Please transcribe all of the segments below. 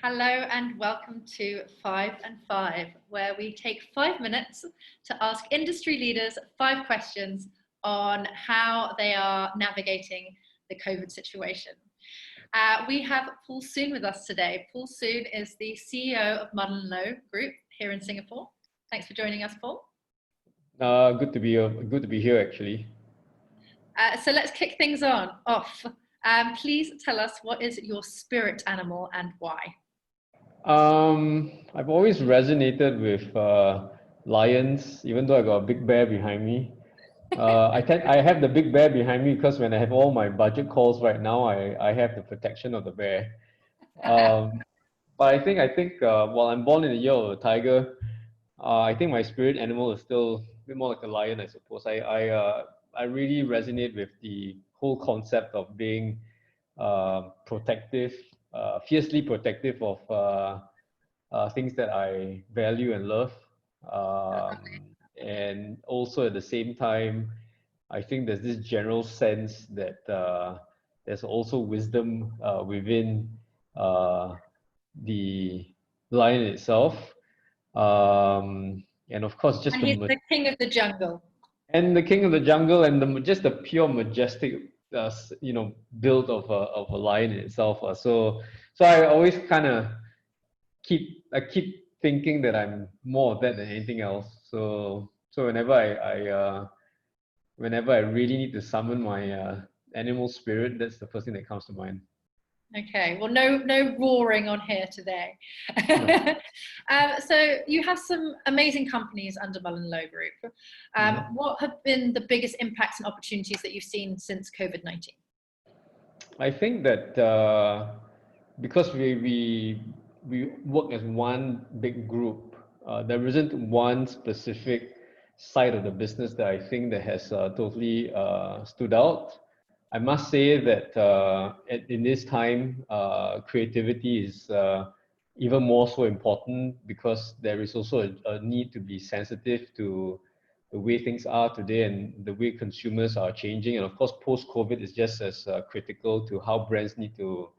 Hello and welcome to 5 and 5, where we take 5 minutes to ask industry leaders 5 questions on how they are navigating the COVID situation. We have Paul Soon with us today. Paul Soon is the CEO of Mullen Lowe Group here in Singapore. Thanks for joining us, Paul. Good to be here actually. So let's kick things off. Please tell us, what is your spirit animal and why? I've always resonated with lions, even though I got a big bear behind me. I have the big bear behind me because when I have all my budget calls right now, I have the protection of the bear. But I think while I'm born in the year of a tiger, I think my spirit animal is still a bit more like a lion, I suppose. I really resonate with the whole concept of being protective, fiercely protective of things that I value and love. And also at the same time, I think there's this general sense that there's also wisdom within the lion itself. And of course, And he's the king of the jungle. And the king of the jungle, and just the pure majestic, build of a lion itself. So I always kind of keep thinking that I'm more of that than anything else. So whenever I really need to summon my animal spirit, that's the first thing that comes to mind. Okay, well, no roaring on here today. No. So you have some amazing companies under Mullen Lowe Group. What have been the biggest impacts and opportunities that you've seen since COVID-19? I think that because we work as one big group, there isn't one specific side of the business that I think that has totally stood out. I must say that in this time, creativity is even more so important because there is also a need to be sensitive to the way things are today and the way consumers are changing. And of course, post-COVID is just as critical to how brands need to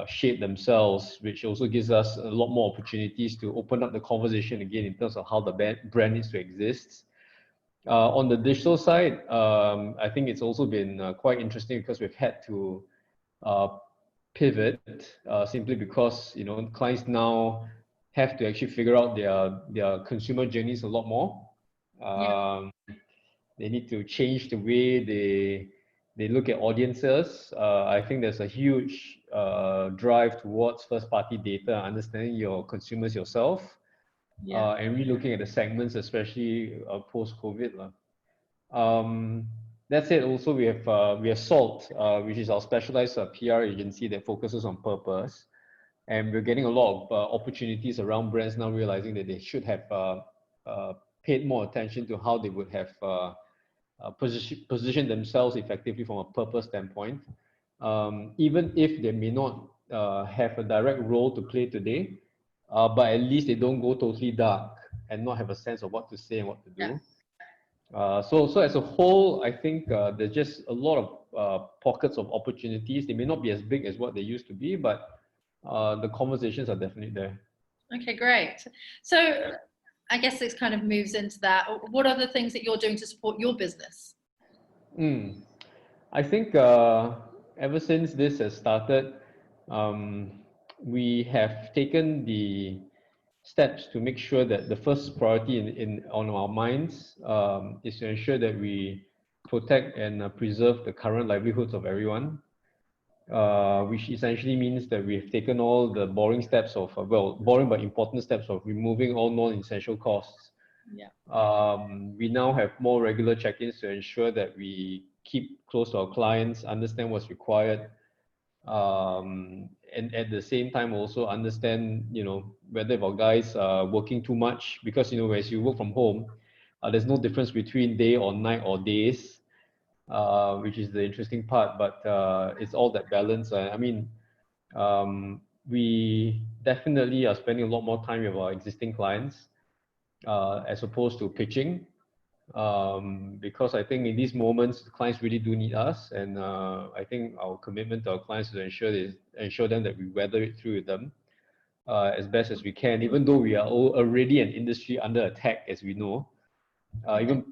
shape themselves, which also gives us a lot more opportunities to open up the conversation again in terms of how the brand needs to exist. On the digital side, I think it's also been quite interesting because we've had to pivot simply because clients now have to actually figure out their consumer journeys a lot more. They need to change the way they look at audiences. I think there's a huge drive towards first-party data, understanding your consumers yourself. And re-looking at the segments, especially post-COVID. That said, also we have Salt, which is our specialized PR agency that focuses on purpose, and we're getting a lot of opportunities around brands now realizing that they should have paid more attention to how they would have positioned themselves effectively from a purpose standpoint, even if they may not have a direct role to play today. But at least they don't go totally dark and not have a sense of what to say and what to do. So as a whole, I think there's just a lot of pockets of opportunities. They may not be as big as what they used to be, but the conversations are definitely there. Okay, great. So I guess this kind of moves into that. What are the things that you're doing to support your business? I think ever since this has started, we have taken the steps to make sure that the first priority on our minds is to ensure that we protect and preserve the current livelihoods of everyone, which essentially means that we have taken all the boring steps of, boring but important steps of removing all non-essential costs. We now have more regular check-ins to ensure that we keep close to our clients, understand what's required, and at the same time also understand, whether if our guys are working too much, because, as you work from home, there's no difference between day or night or days, which is the interesting part, but it's all that balance. We definitely are spending a lot more time with our existing clients as opposed to pitching. because I think in these moments, clients really do need us, and I think our commitment to our clients is to ensure them that we weather it through with them as best as we can, even though we are already an industry under attack, as we know. Even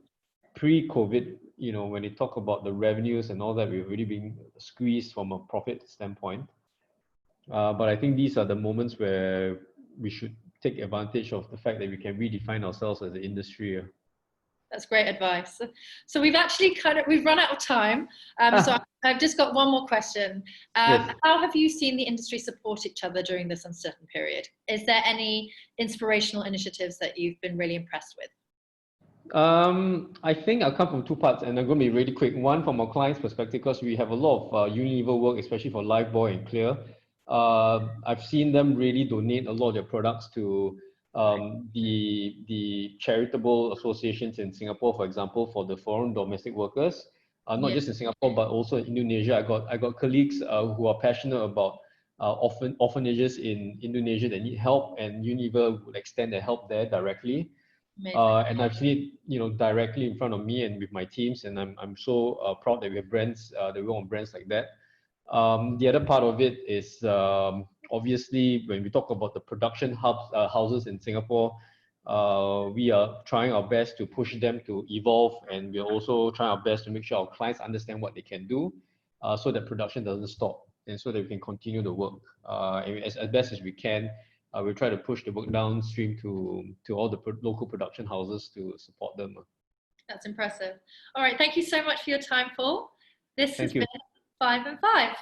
pre-COVID, when you talk about the revenues and all that, we've already been squeezed from a profit standpoint. But I think these are the moments where we should take advantage of the fact that we can redefine ourselves as an industry. That's great advice. So we've actually we've run out of time. So I've just got one more question. Yes. How have you seen the industry support each other during this uncertain period? Is there any inspirational initiatives that you've been really impressed with? I think I'll come from two parts, and I'm going to be really quick. One, from our client's perspective, because we have a lot of Unilever work, especially for Lifebuoy and Clear. I've seen them really donate a lot of their products to the charitable associations in Singapore, for example, for the foreign domestic workers, not just in Singapore but also in Indonesia. I got colleagues who are passionate about orphanages in Indonesia that need help, and Unilever would extend their help there directly. And I've seen it, directly in front of me and with my teams, and I'm so proud that we have brands that we work on brands like that. The other part of it is obviously when we talk about the production houses in Singapore, we are trying our best to push them to evolve, and we're also trying our best to make sure our clients understand what they can do, so that production doesn't stop, and so that we can continue the work as best as we can. We try to push the work downstream to all the local production houses to support them. That's impressive. All right, thank you so much for your time, Paul. This has been 5 and 5.